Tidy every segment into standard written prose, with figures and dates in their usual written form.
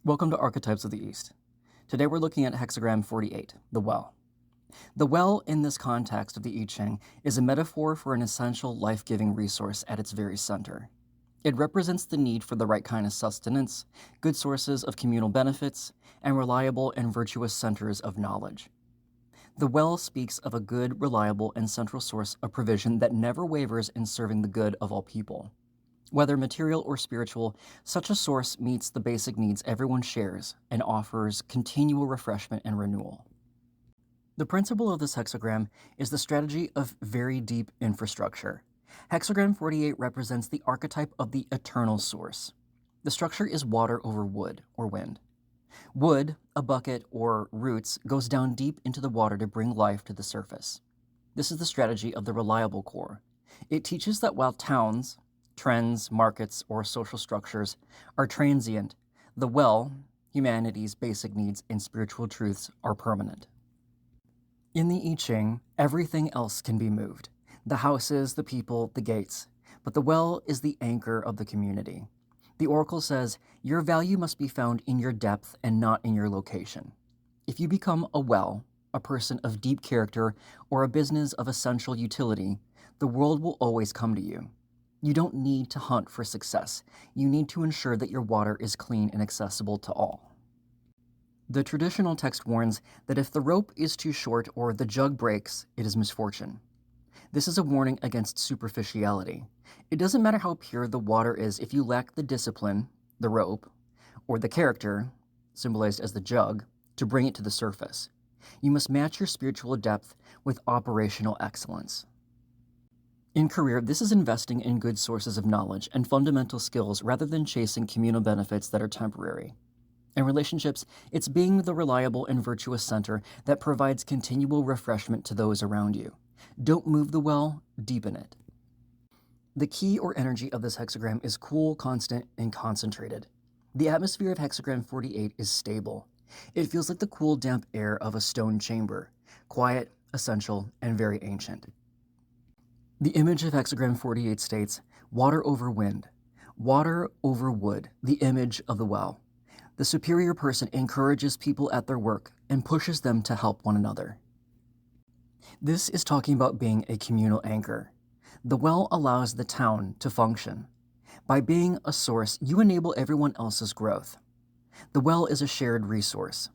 Welcome to Archetypes of the East. Today we're looking at Hexagram 48, the well. The well in this context of the I Ching is a metaphor for an essential life-giving resource at its very center. It represents the need for the right kind of sustenance, good sources of communal benefits, and reliable and virtuous centers of knowledge. The well speaks of a good, reliable, and central source of provision that never wavers in serving the good of all people. Whether material or spiritual, such a source meets the basic needs everyone shares and offers continual refreshment and renewal. The principle of this hexagram is the strategy of very deep infrastructure. Hexagram 48 represents the archetype of the eternal source. The structure is water over wood or wind. Wood, a bucket, or roots, goes down deep into the water to bring life to the surface. This is the strategy of the reliable core. It teaches that while towns, trends, markets, or social structures are transient, the well, humanity's basic needs and spiritual truths, are permanent. In the I Ching, everything else can be moved. The houses, the people, the gates. But the well is the anchor of the community. The oracle says, your value must be found in your depth and not in your location. If you become a well, a person of deep character, or a business of essential utility, the world will always come to you. You don't need to hunt for success. You need to ensure that your water is clean and accessible to all. The traditional text warns that if the rope is too short or the jug breaks, it is misfortune. This is a warning against superficiality. It doesn't matter how pure the water is if you lack the discipline, the rope, or the character, symbolized as the jug, to bring it to the surface. You must match your spiritual depth with operational excellence. In career, this is investing in good sources of knowledge and fundamental skills rather than chasing communal benefits that are temporary. In relationships, it's being the reliable and virtuous center that provides continual refreshment to those around you. Don't move the well, deepen it. The key or energy of this hexagram is cool, constant, and concentrated. The atmosphere of hexagram 48 is stable. It feels like the cool, damp air of a stone chamber, quiet, essential, and very ancient. The image of hexagram 48 states, water over wind, water over wood, the image of the well. The superior person encourages people at their work and pushes them to help one another. This is talking about being a communal anchor. The well allows the town to function. By being a source, you enable everyone else's growth. The well is a shared resource.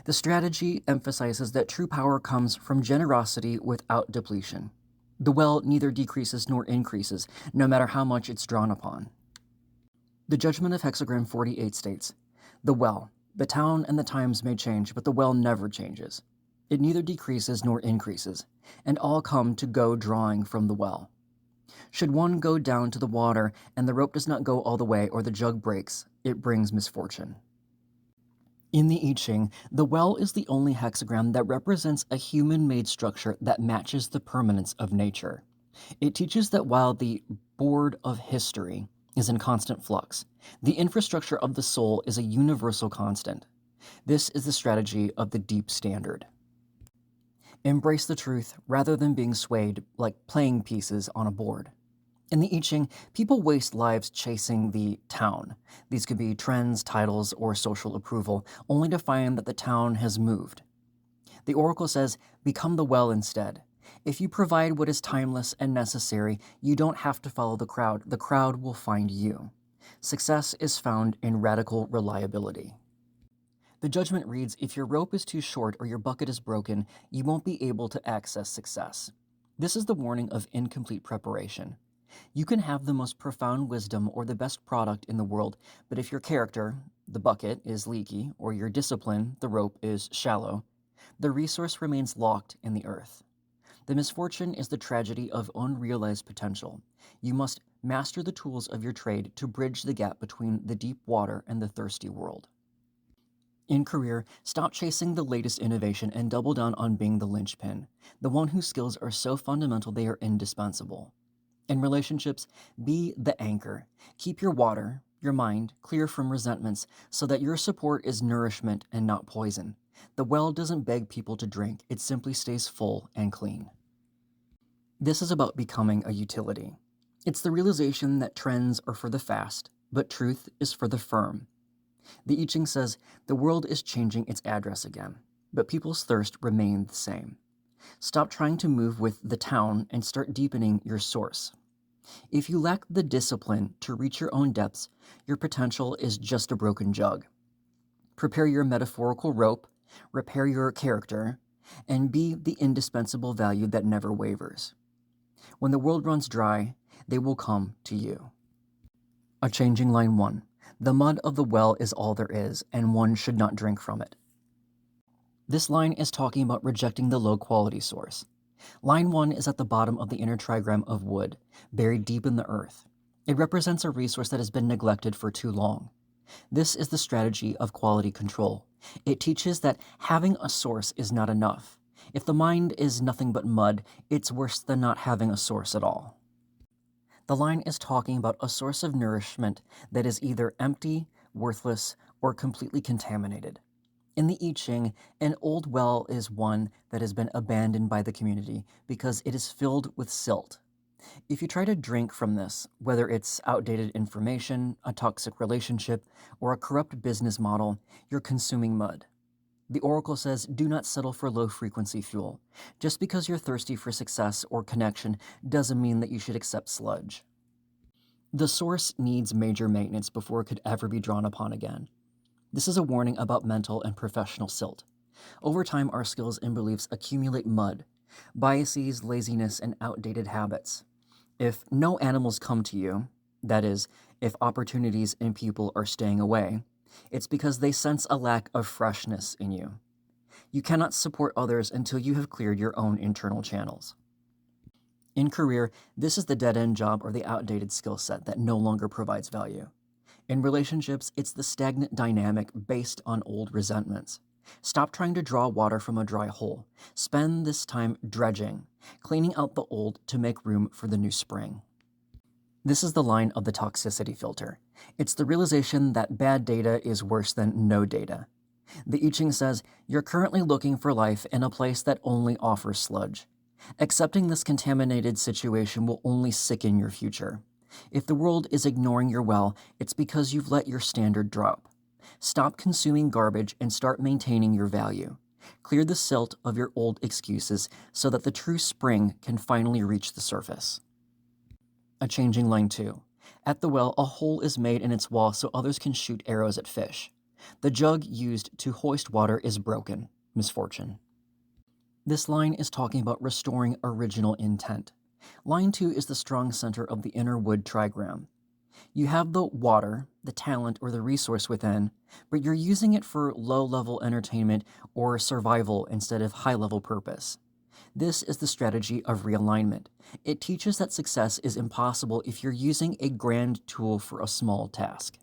The strategy emphasizes that true power comes from generosity without depletion. The well neither decreases nor increases, no matter how much it's drawn upon. The judgment of hexagram 48 states, the well, the town and the times may change, but the well never changes. It neither decreases nor increases, and all come to go drawing from the well. Should one go down to the water and the rope does not go all the way or the jug breaks, it brings misfortune. In the I Ching, the well is the only hexagram that represents a human-made structure that matches the permanence of nature. It teaches that while the board of history is in constant flux, the infrastructure of the soul is a universal constant. This is the strategy of the deep standard. Embrace the truth rather than being swayed like playing pieces on a board. In the I Ching, people waste lives chasing the town. These could be trends, titles, or social approval, only to find that the town has moved. The oracle says, become the well instead. If you provide what is timeless and necessary, you don't have to follow the crowd. The crowd will find you. Success is found in radical reliability. The judgment reads, if your rope is too short or your bucket is broken, you won't be able to access success. This is the warning of incomplete preparation. You can have the most profound wisdom or the best product in the world, but if your character, the bucket, is leaky, or your discipline, the rope, is shallow, the resource remains locked in the earth. The misfortune is the tragedy of unrealized potential. You must master the tools of your trade to bridge the gap between the deep water and the thirsty world. In career, stop chasing the latest innovation and double down on being the linchpin, the one whose skills are so fundamental they are indispensable. In relationships, be the anchor. Keep your water, your mind, clear from resentments so that your support is nourishment and not poison. The well doesn't beg people to drink, it simply stays full and clean. This is about becoming a utility. It's the realization that trends are for the fast, but truth is for the firm. The I Ching says, the world is changing its address again, but people's thirst remain the same. Stop trying to move with the town and start deepening your source. If you lack the discipline to reach your own depths, your potential is just a broken jug. Prepare your metaphorical rope, repair your character, and be the indispensable value that never wavers. When the world runs dry, they will come to you. Unchanging line 1. The mud of the well is all there is, and one should not drink from it. This line is talking about rejecting the low-quality source. Line 1 is at the bottom of the inner trigram of wood, buried deep in the earth. It represents a resource that has been neglected for too long. This is the strategy of quality control. It teaches that having a source is not enough. If the mind is nothing but mud, it's worse than not having a source at all. The line is talking about a source of nourishment that is either empty, worthless, or completely contaminated. In the I Ching, an old well is one that has been abandoned by the community because it is filled with silt. If you try to drink from this, whether it's outdated information, a toxic relationship, or a corrupt business model, you're consuming mud. The oracle says, do not settle for low-frequency fuel. Just because you're thirsty for success or connection doesn't mean that you should accept sludge. The source needs major maintenance before it could ever be drawn upon again. This is a warning about mental and professional silt. Over time, our skills and beliefs accumulate mud, biases, laziness, and outdated habits. If no animals come to you, that is, if opportunities and people are staying away, it's because they sense a lack of freshness in you. You cannot support others until you have cleared your own internal channels. In career, this is the dead-end job or the outdated skill set that no longer provides value. In relationships, it's the stagnant dynamic based on old resentments. Stop trying to draw water from a dry hole. Spend this time dredging, cleaning out the old to make room for the new spring. This is the line of the toxicity filter. It's the realization that bad data is worse than no data. The I Ching says, you're currently looking for life in a place that only offers sludge. Accepting this contaminated situation will only sicken your future. If the world is ignoring your well, it's because you've let your standard drop. Stop consuming garbage and start maintaining your value. Clear the silt of your old excuses so that the true spring can finally reach the surface. Unchanging line 2. At the well, a hole is made in its wall so others can shoot arrows at fish. The jug used to hoist water is broken. Misfortune. This line is talking about restoring original intent. Line 2 is the strong center of the inner wood trigram. You have the water, the talent, or the resource within, but you're using it for low-level entertainment or survival instead of high-level purpose. This is the strategy of realignment. It teaches that success is impossible if you're using a grand tool for a small task.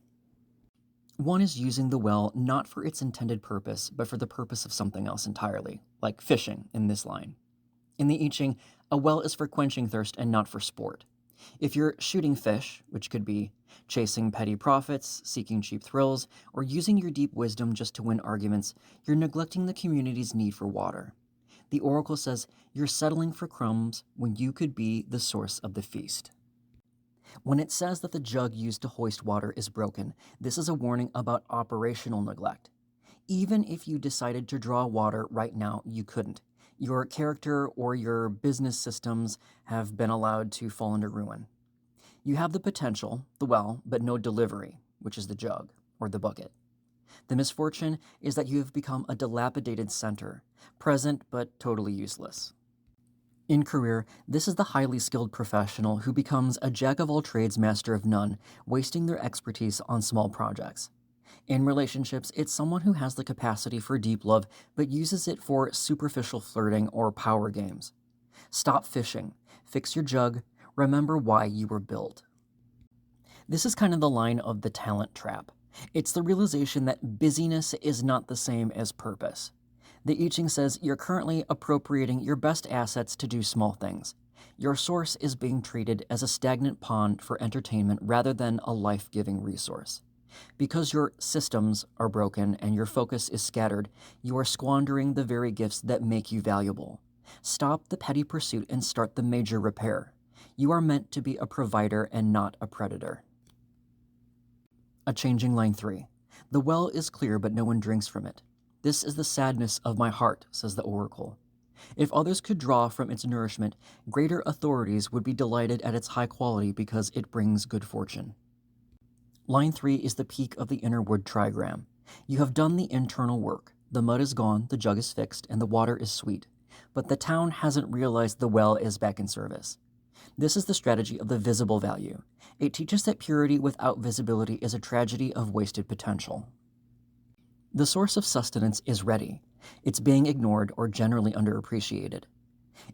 One is using the well not for its intended purpose, but for the purpose of something else entirely, like fishing in this line. In the I Ching, a well is for quenching thirst and not for sport. If you're shooting fish, which could be chasing petty profits, seeking cheap thrills, or using your deep wisdom just to win arguments, you're neglecting the community's need for water. The oracle says you're settling for crumbs when you could be the source of the feast. When it says that the jug used to hoist water is broken, this is a warning about operational neglect. Even if you decided to draw water right now, you couldn't. Your character or your business systems have been allowed to fall into ruin. You have the potential, the well, but no delivery, which is the jug or the bucket. The misfortune is that you have become a dilapidated center, present but totally useless. In career, this is the highly skilled professional who becomes a jack-of-all-trades, master of none, wasting their expertise on small projects. In relationships, it's someone who has the capacity for deep love but uses it for superficial flirting or power games. Stop fishing, fix your jug, remember why you were built. This is kind of the line of the talent trap. It's the realization that busyness is not the same as purpose. The I Ching says you're currently appropriating your best assets to do small things. Your source is being treated as a stagnant pond for entertainment rather than a life-giving resource. Because your systems are broken and your focus is scattered, you are squandering the very gifts that make you valuable. Stop the petty pursuit and start the major repair. You are meant to be a provider and not a predator. Unchanging line 3. The well is clear, but no one drinks from it. This is the sadness of my heart, says the oracle. If others could draw from its nourishment, greater authorities would be delighted at its high quality because it brings good fortune. Line 3 is the peak of the inner wood trigram. You have done the internal work. The mud is gone, the jug is fixed, and the water is sweet. But the town hasn't realized the well is back in service. This is the strategy of the visible value. It teaches that purity without visibility is a tragedy of wasted potential. The source of sustenance is ready. It's being ignored or generally underappreciated.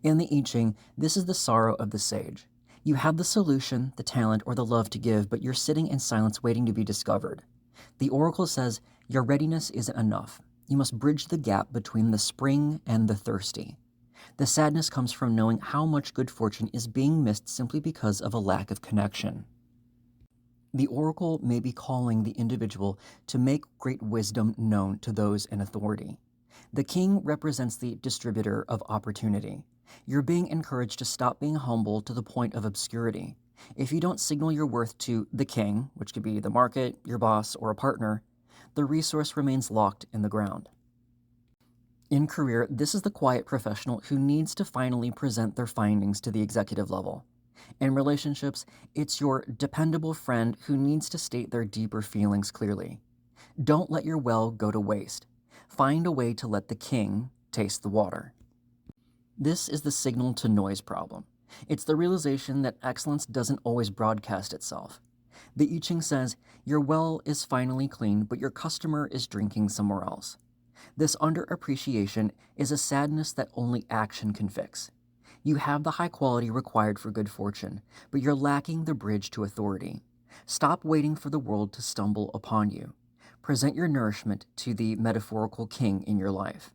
In the I Ching, this is the sorrow of the sage. You have the solution, the talent, or the love to give, but you're sitting in silence waiting to be discovered. The oracle says your readiness isn't enough. You must bridge the gap between the spring and the thirsty. The sadness comes from knowing how much good fortune is being missed simply because of a lack of connection. The oracle may be calling the individual to make great wisdom known to those in authority. The king represents the distributor of opportunity. You're being encouraged to stop being humble to the point of obscurity. If you don't signal your worth to the king, which could be the market, your boss, or a partner, the resource remains locked in the ground. In career, this is the quiet professional who needs to finally present their findings to the executive level. In relationships, it's your dependable friend who needs to state their deeper feelings clearly. Don't let your well go to waste. Find a way to let the king taste the water. This is the signal to noise problem. It's the realization that excellence doesn't always broadcast itself. The I Ching says, your well is finally clean, but your customer is drinking somewhere else. This underappreciation is a sadness that only action can fix. You have the high quality required for good fortune, but you're lacking the bridge to authority. Stop waiting for the world to stumble upon you. Present your nourishment to the metaphorical king in your life.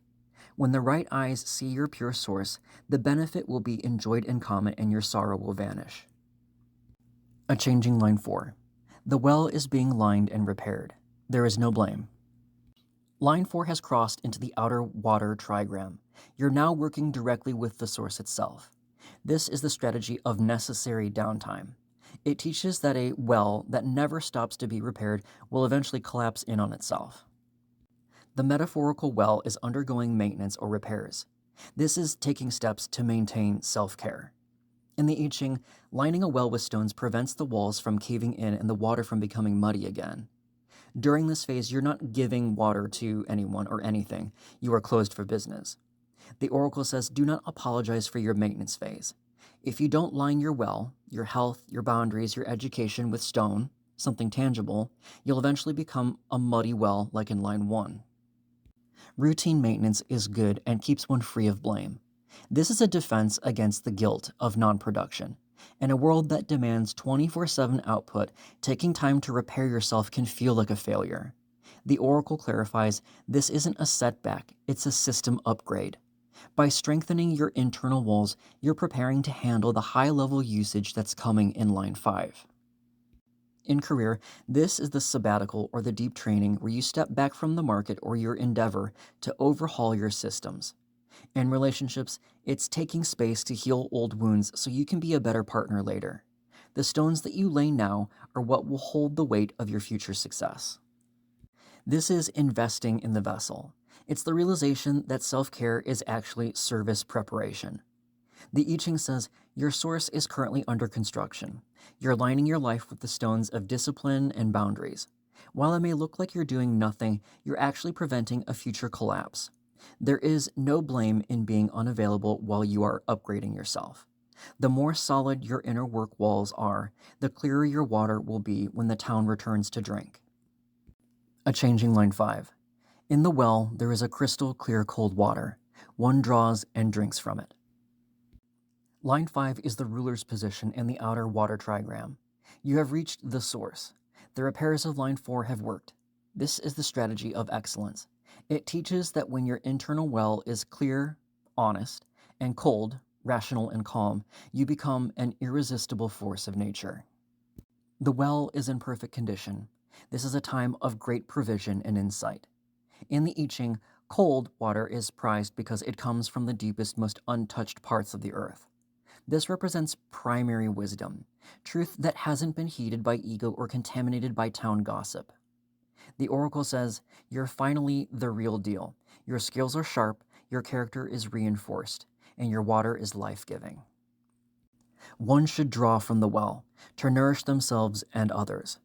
When the right eyes see your pure source, the benefit will be enjoyed in common and your sorrow will vanish. Unchanging line 4. The well is being lined and repaired. There is no blame. Line 4 has crossed into the outer water trigram. You're now working directly with the source itself. This is the strategy of necessary downtime. It teaches that a well that never stops to be repaired will eventually collapse in on itself. The metaphorical well is undergoing maintenance or repairs. This is taking steps to maintain self-care. In the I Ching, lining a well with stones prevents the walls from caving in and the water from becoming muddy again. During this phase, you're not giving water to anyone or anything. You are closed for business. The oracle says, do not apologize for your maintenance phase. If you don't line your well, your health, your boundaries, your education with stone, something tangible, you'll eventually become a muddy well like in line 1. Routine maintenance is good and keeps one free of blame. This is a defense against the guilt of non-production. In a world that demands 24/7 output, taking time to repair yourself can feel like a failure. The oracle clarifies this isn't a setback, it's a system upgrade. By strengthening your internal walls, you're preparing to handle the high-level usage that's coming in line 5. In career, this is the sabbatical or the deep training where you step back from the market or your endeavor to overhaul your systems. In relationships, it's taking space to heal old wounds so you can be a better partner later. The stones that you lay now are what will hold the weight of your future success. This is investing in the vessel. It's the realization that self-care is actually service preparation. The I Ching says, your source is currently under construction. You're aligning your life with the stones of discipline and boundaries. While it may look like you're doing nothing, you're actually preventing a future collapse. There is no blame in being unavailable while you are upgrading yourself. The more solid your inner work walls are, the clearer your water will be when the town returns to drink. Unchanging line 5. In the well, there is a crystal clear cold water. One draws and drinks from it. Line 5 is the ruler's position in the outer water trigram. You have reached the source. The repairs of line 4 have worked. This is the strategy of excellence. It teaches that when your internal well is clear, honest, and cold, rational and calm, you become an irresistible force of nature. The well is in perfect condition. This is a time of great provision and insight. In the I Ching, cold water is prized because it comes from the deepest, most untouched parts of the earth. This represents primary wisdom, truth that hasn't been heated by ego or contaminated by town gossip. The oracle says, you're finally the real deal. Your skills are sharp, your character is reinforced, and your water is life-giving. One should draw from the well to nourish themselves and others.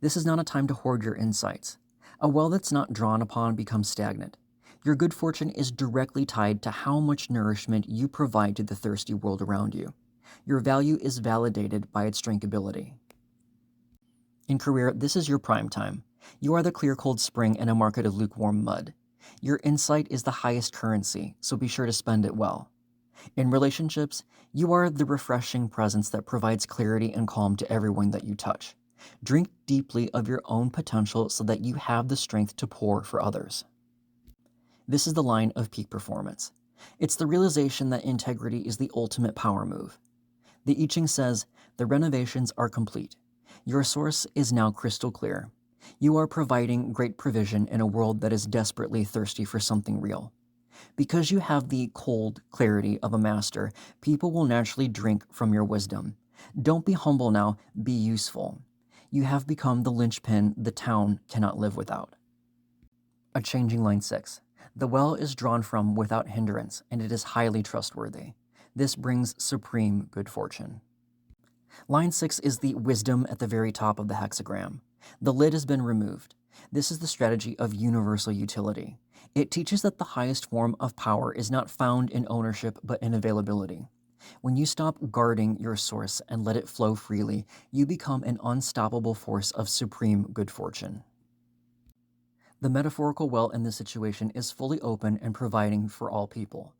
This is not a time to hoard your insights. A well that's not drawn upon becomes stagnant. Your good fortune is directly tied to how much nourishment you provide to the thirsty world around you. Your value is validated by its drinkability. In career, this is your prime time. You are the clear cold spring in a market of lukewarm mud. Your insight is the highest currency, so be sure to spend it well. In relationships, you are the refreshing presence that provides clarity and calm to everyone that you touch. Drink deeply of your own potential so that you have the strength to pour for others. This is the line of peak performance. It's the realization that integrity is the ultimate power move. The I Ching says, the renovations are complete. Your source is now crystal clear. You are providing great provision in a world that is desperately thirsty for something real. Because you have the cold clarity of a master, people will naturally drink from your wisdom. Don't be humble now, be useful. You have become the linchpin the town cannot live without. Unchanging line 6. The well is drawn from without hindrance, and it is highly trustworthy. This brings supreme good fortune. Line 6 is the wisdom at the very top of the hexagram. The lid has been removed. This is the strategy of universal utility. It teaches that the highest form of power is not found in ownership but in availability. When you stop guarding your source and let it flow freely, you become an unstoppable force of supreme good fortune. The metaphorical well in this situation is fully open and providing for all people.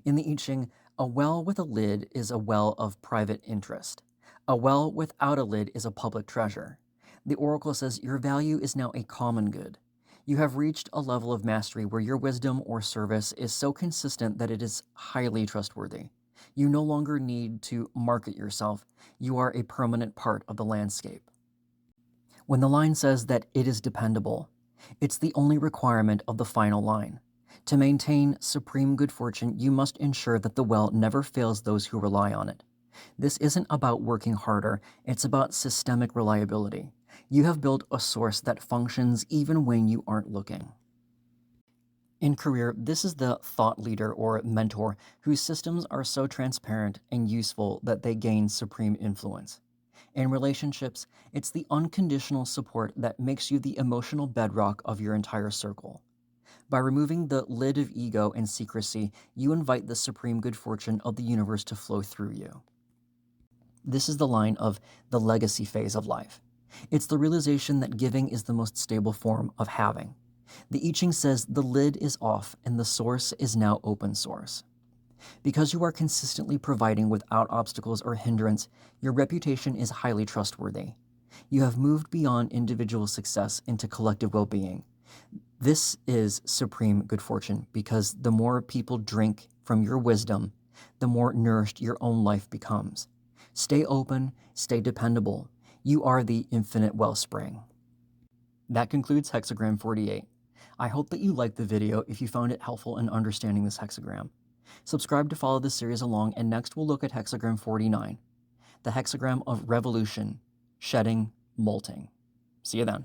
In the I Ching, a well with a lid is a well of private interest. A well without a lid is a public treasure. The oracle says your value is now a common good. You have reached a level of mastery where your wisdom or service is so consistent that it is highly trustworthy. You no longer need to market yourself. You are a permanent part of the landscape. When the line says that it is dependable, it's the only requirement of the final line. To maintain supreme good fortune, you must ensure that the well never fails those who rely on it. This isn't about working harder, it's about systemic reliability. You have built a source that functions even when you aren't looking. In career, this is the thought leader or mentor whose systems are so transparent and useful that they gain supreme influence. In relationships, it's the unconditional support that makes you the emotional bedrock of your entire circle. By removing the lid of ego and secrecy, you invite the supreme good fortune of the universe to flow through you. This is the line of the legacy phase of life. It's the realization that giving is the most stable form of having. The I Ching says the lid is off and the source is now open source. Because you are consistently providing without obstacles or hindrance, your reputation is highly trustworthy. You have moved beyond individual success into collective well-being. This is supreme good fortune because the more people drink from your wisdom, the more nourished your own life becomes. Stay open, stay dependable. You are the infinite wellspring. That concludes Hexagram 48. I hope that you liked the video if you found it helpful in understanding this hexagram. Subscribe to follow this series along, and next we'll look at Hexagram 49, the hexagram of revolution, shedding, molting. See you then.